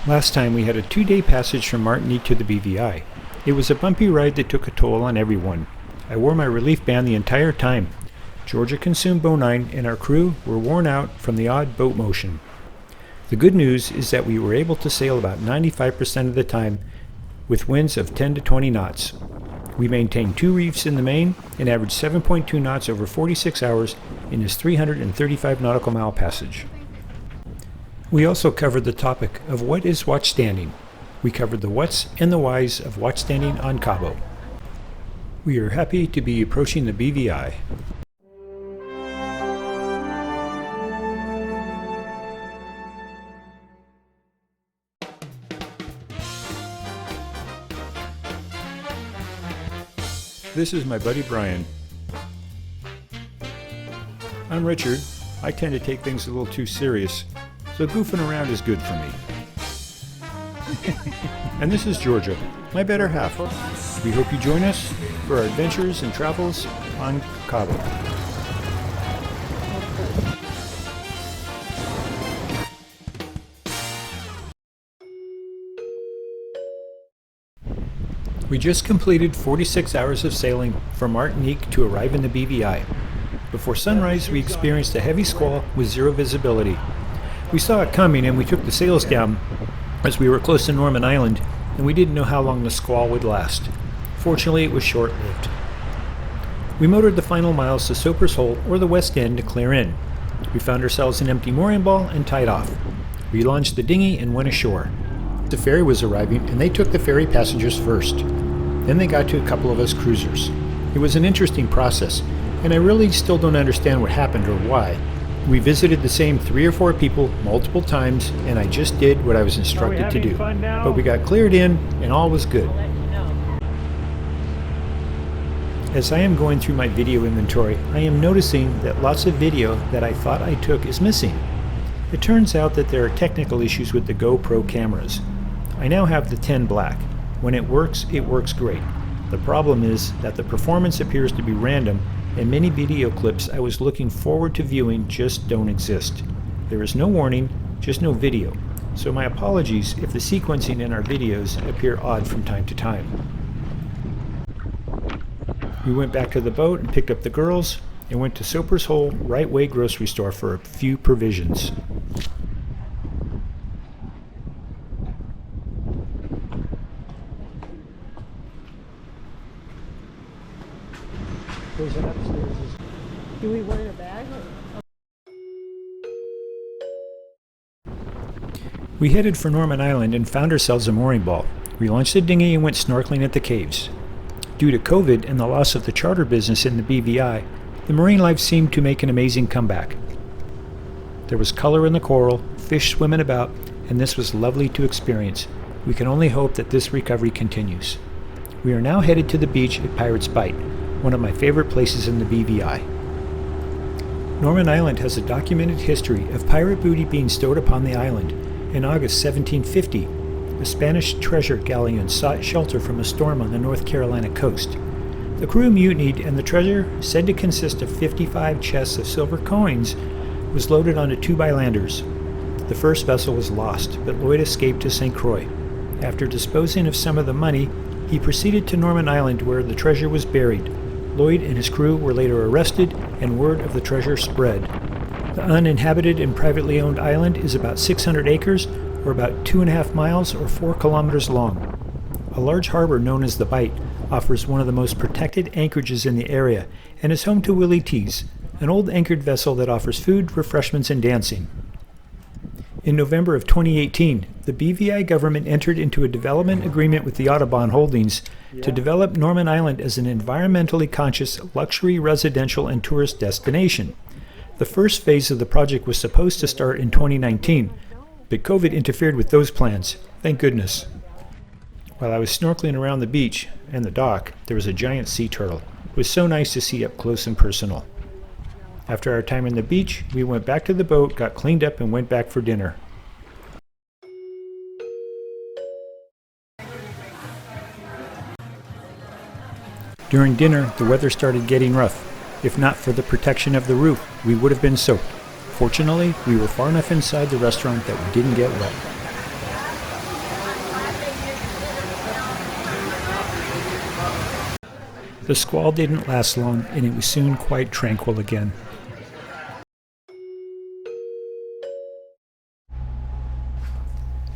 Last time we had a 2-day passage from Martinique to the BVI. It was a bumpy ride that took a toll on everyone. I wore my relief band the entire time. Georgia consumed bonine and our crew were worn out from the odd boat motion. The good news is that we were able to sail about 95% of the time with winds of 10 to 20 knots. We maintained 2 reefs in the main and averaged 7.2 knots over 46 hours in this 335 nautical mile passage. We also covered the topic of what is watchstanding. We covered the whats and the whys of watchstanding on Cabo. We are happy to be approaching the BVI. This is my buddy Brian. I'm Richard. I tend to take things a little too serious, so goofing around is good for me. And this is Georgia, my better half. We hope you join us for our adventures and travels on Cabo. We just completed 46 hours of sailing from Martinique to arrive in the BVI. Before sunrise, we experienced a heavy squall with 0 visibility. We saw it coming and we took the sails down as we were close to Norman Island, and we didn't know how long the squall would last. Fortunately, it was short-lived. We motored the final miles to Soper's Hole or the West End to clear in. We found ourselves an empty mooring ball and tied off. We launched the dinghy and went ashore. The ferry was arriving and they took the ferry passengers first. Then they got to a couple of us cruisers. It was an interesting process, and I really still don't understand what happened or why. We visited the same 3 or 4 people multiple times, and I just did what I was instructed to do. But we got cleared in, and all was good. As I am going through my video inventory, I am noticing that lots of video that I thought I took is missing. It turns out that there are technical issues with the GoPro cameras. I now have the 10 black. When it works great. The problem is that the performance appears to be random, and many video clips I was looking forward to viewing just don't exist. There is no warning, just no video. So my apologies if the sequencing in our videos appear odd from time to time. We went back to the boat and picked up the girls and went to Soper's Hole Rite Way grocery store for a few provisions. There's an upstairs. Do we want a bag? We headed for Norman Island and found ourselves a mooring ball. We launched the dinghy and went snorkeling at the caves. Due to COVID and the loss of the charter business in the BVI, the marine life seemed to make an amazing comeback. There was color in the coral, fish swimming about, and this was lovely to experience. We can only hope that this recovery continues. We are now headed to the beach at Pirates Bight, one of my favorite places in the BVI. Norman Island has a documented history of pirate booty being stowed upon the island. In August 1750, a Spanish treasure galleon sought shelter from a storm on the North Carolina coast. The crew mutinied, and the treasure, said to consist of 55 chests of silver coins, was loaded onto 2 Bilanders. The first vessel was lost, but Lloyd escaped to St. Croix. After disposing of some of the money, he proceeded to Norman Island where the treasure was buried. Lloyd and his crew were later arrested, and word of the treasure spread. The uninhabited and privately owned island is about 600 acres, or about 2.5 miles or 4 kilometers long. A large harbor known as the Bight offers one of the most protected anchorages in the area and is home to Willie T's, an old anchored vessel that offers food, refreshments, and dancing. In November of 2018, the BVI government entered into a development agreement with the Audubon Holdings to develop Norman Island as an environmentally conscious luxury residential and tourist destination. The first phase of the project was supposed to start in 2019, but COVID interfered with those plans, thank goodness. While I was snorkeling around the beach and the dock, there was a giant sea turtle. It was so nice to see up close and personal. After our time on the beach, we went back to the boat, got cleaned up, and went back for dinner. During dinner, the weather started getting rough. If not for the protection of the roof, we would have been soaked. Fortunately, we were far enough inside the restaurant that we didn't get wet. The squall didn't last long, and it was soon quite tranquil again.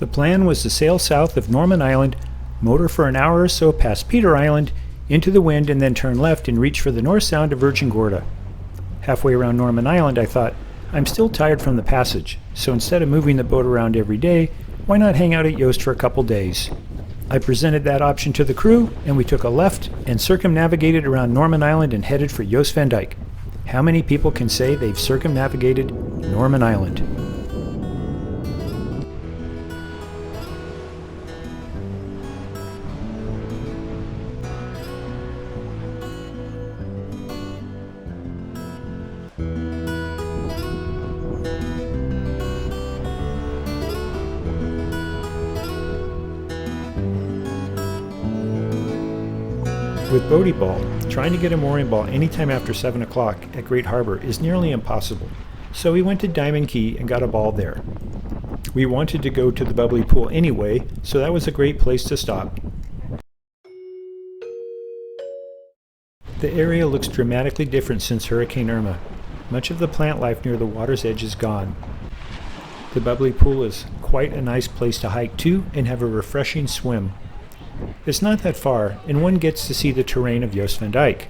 The plan was to sail south of Norman Island, motor for an hour or so past Peter Island, into the wind, and then turn left and reach for the north sound of Virgin Gorda. Halfway around Norman Island, I thought, I'm still tired from the passage, so instead of moving the boat around every day, why not hang out at Jost for a couple days? I presented that option to the crew, and we took a left and circumnavigated around Norman Island and headed for Jost van Dyke. How many people can say they've circumnavigated Norman Island? With Bodie Ball, trying to get a mooring ball anytime after 7 o'clock at Great Harbor is nearly impossible, so we went to Diamond Cay and got a ball there. We wanted to go to the Bubbly Pool anyway, so that was a great place to stop. The area looks dramatically different since Hurricane Irma. Much of the plant life near the water's edge is gone. The Bubbly Pool is quite a nice place to hike to and have a refreshing swim. It's not that far, and one gets to see the terrain of Jost van Dyke.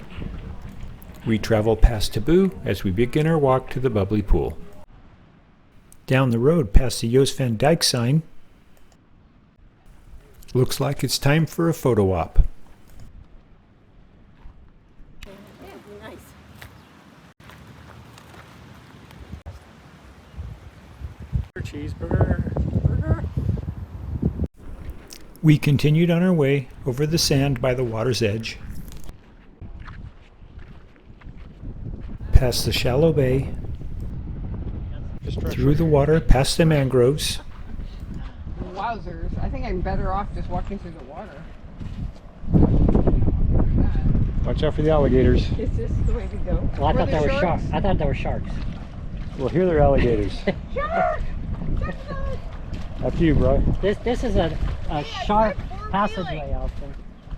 We travel past Cabo as we begin our walk to the Bubbly Pool. Down the road past the Jost van Dyke sign, looks like it's time for a photo op. Nice. Cheeseburger. We continued on our way over the sand by the water's edge, past the shallow bay, through the water, past the mangroves. Wowzers. I think I'm better off just walking through the water. Watch out for the alligators. Is this the way to go? Well, I thought there were sharks. I thought there were sharks. Well, here they're alligators. Shark! Up to you, bro. This is a shark passageway out there.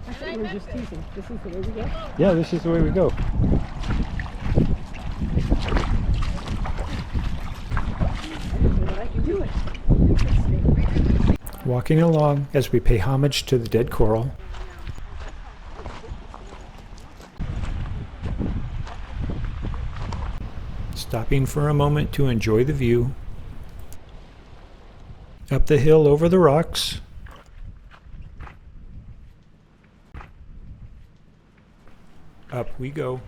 I thought you were just teasing. This is the way we go? Yeah, this is the way we go. I can do it. Interesting. Walking along as we pay homage to the dead coral. Stopping for a moment to enjoy the view. Up the hill over the rocks. Up we go.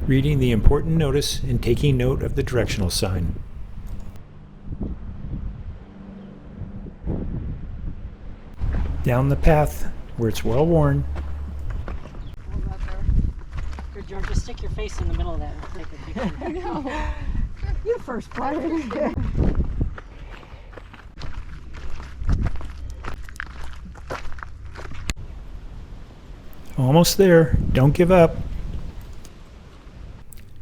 Reading the important notice and taking note of the directional sign. Down the path where it's well worn. Good, George. Just stick your face in the middle of that and take a picture. I know. You first, Brian. Almost there. Don't give up.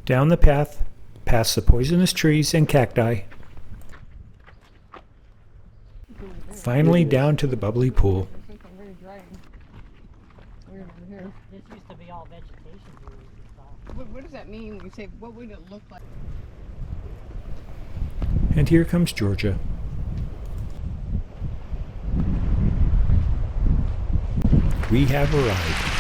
Down the path, past the poisonous trees and cacti. Finally down to the Bubbly Pool. This used to be all vegetation. What does that mean when you say, what would it look like? And here comes Georgia. We have arrived.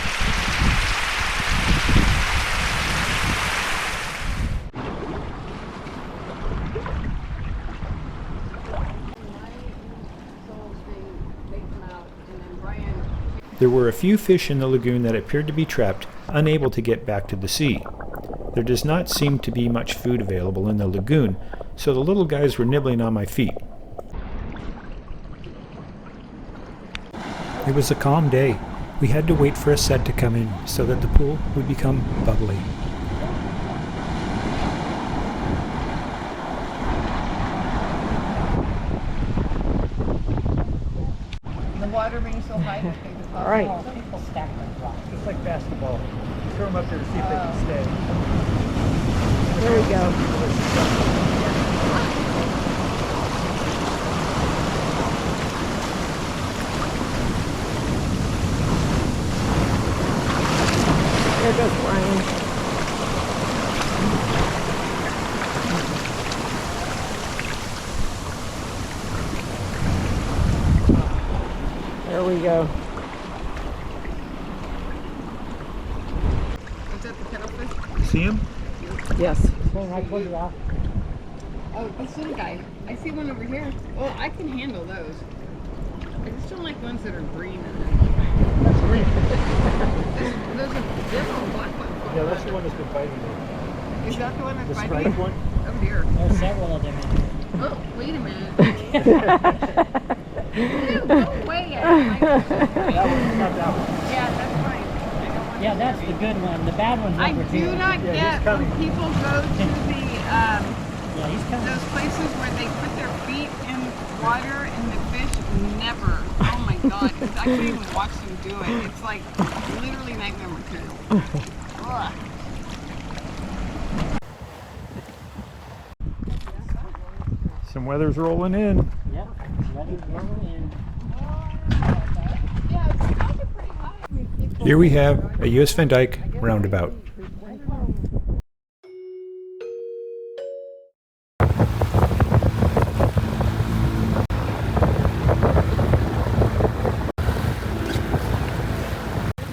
There were a few fish in the lagoon that appeared to be trapped, unable to get back to the sea. There does not seem to be much food available in the lagoon, so the little guys were nibbling on my feet. It was a calm day. We had to wait for a set to come in so that the pool would become bubbly. The water being so high that they just All right. People stack those rocks. It's like basketball. Throw them up there to see if they can stay. There we go. There goes Brian. There we go. Is that the cuttlefish? See him? Yes. Right toward you, Al. Oh, this little guy. I see one over here. Well, I can handle those. I just don't like ones that are green. That's green. There's a black one. Yeah, that's the one that's been biting me. Is that the one that's The biting striped me? one? Oh dear. There's several of them in here. Oh, wait a minute. Ew, go away. I don't like That one's not that one. Yeah, that's fine. I don't want Yeah, to that's the good one. The bad one's I over do here. not Yeah, he's get when coming. people go to the Yeah, he's coming. those places where they put their feet in water and the fish never. Oh my god, 'cause I can't even watch them do it. It's like literally nightmare material. Ugh. Some weather's rolling in. Yep, weather's rolling in. Yeah, it's kind of pretty high. Here we have a Jost van Dyke roundabout.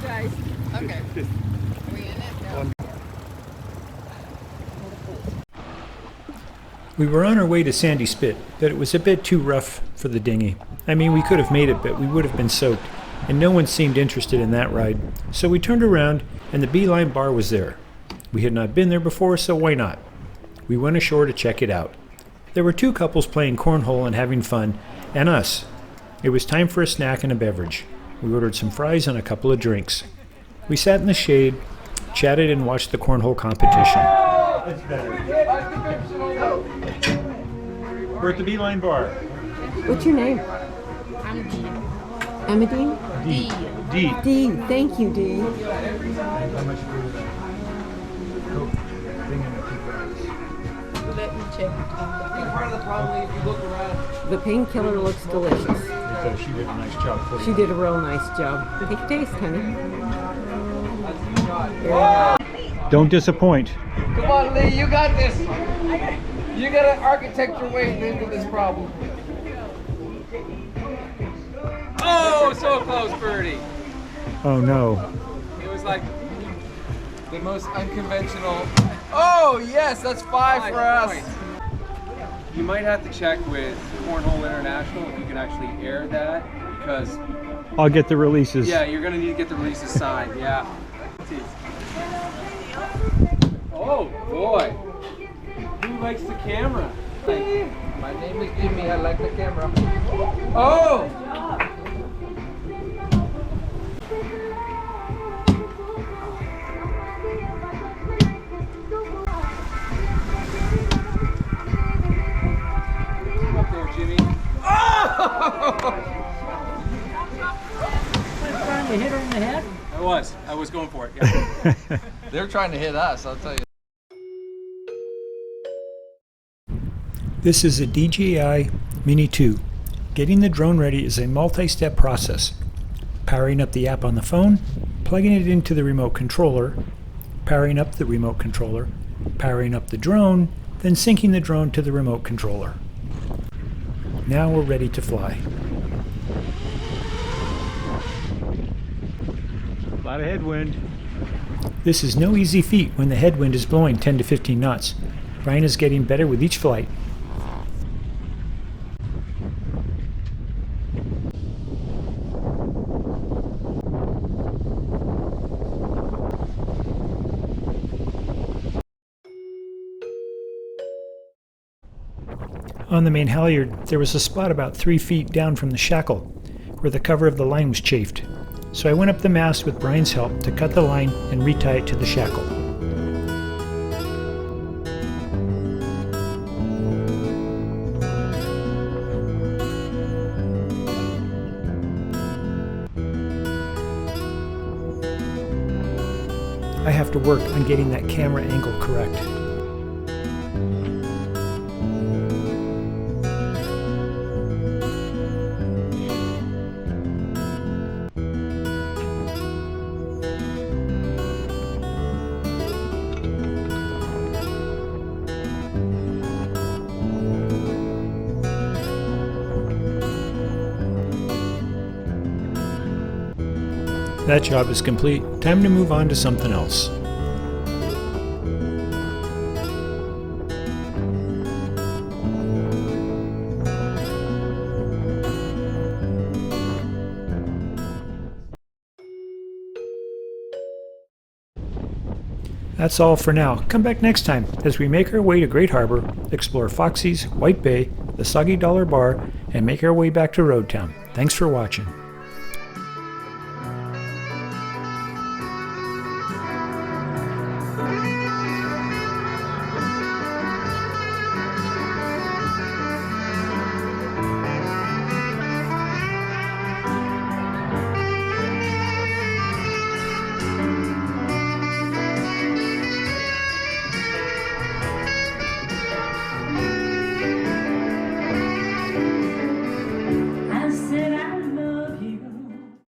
Guys, okay. Are we in it? No. We were on our way to Sandy Spit, but it was a bit too rough for the dinghy. I mean, we could have made it, but we would have been soaked, and no one seemed interested in that ride. So we turned around, and the Beeline bar was there. We had not been there before, so why not? We went ashore to check it out. There were two couples playing cornhole and having fun, and us. It was time for a snack and a beverage. We ordered some fries and a couple of drinks. We sat in the shade, chatted, and watched the cornhole competition. We're at the Beeline bar. What's your name? Amadine? D. Dee. Thank you, Dee. How much for the Coke thing and the two fries? Let me check. Part of the problem is if you look around. The painkiller looks delicious. Because she did a nice job putting She it did a real nice job. Take a taste, honey. on. Don't disappoint. Come on, Lee, you got this. You gotta architect your way into this problem. Oh, so close, birdie. Oh no. It was like the most unconventional. Oh, yes, that's 5 for us. Points. You might have to check with Cornhole International if you can actually air that, because I'll get the releases. yeah, you're gonna need to get the releases signed. Yeah. Oh boy, who likes the camera? My name is Jimmy. I like the camera. Oh! Up there, Jimmy. Trying to hit her in the head? I was going for it. Yeah. They're trying to hit us, I'll tell you. This is a DJI Mini 2. Getting the drone ready is a multi-step process. Powering up the app on the phone, plugging it into the remote controller, powering up the remote controller, powering up the drone, then syncing the drone to the remote controller. Now we're ready to fly. A lot of headwind. This is no easy feat when the headwind is blowing 10 to 15 knots. Brian is getting better with each flight. On the main halyard, there was a spot about 3 feet down from the shackle, where the cover of the line was chafed. So I went up the mast with Brian's help to cut the line and retie it to the shackle. I have to work on getting that camera angle correct. That job is complete. Time to move on to something else. That's all for now. Come back next time as we make our way to Great Harbor, explore Foxy's, White Bay, the Soggy Dollar Bar, and make our way back to Road Town. Thanks for watching.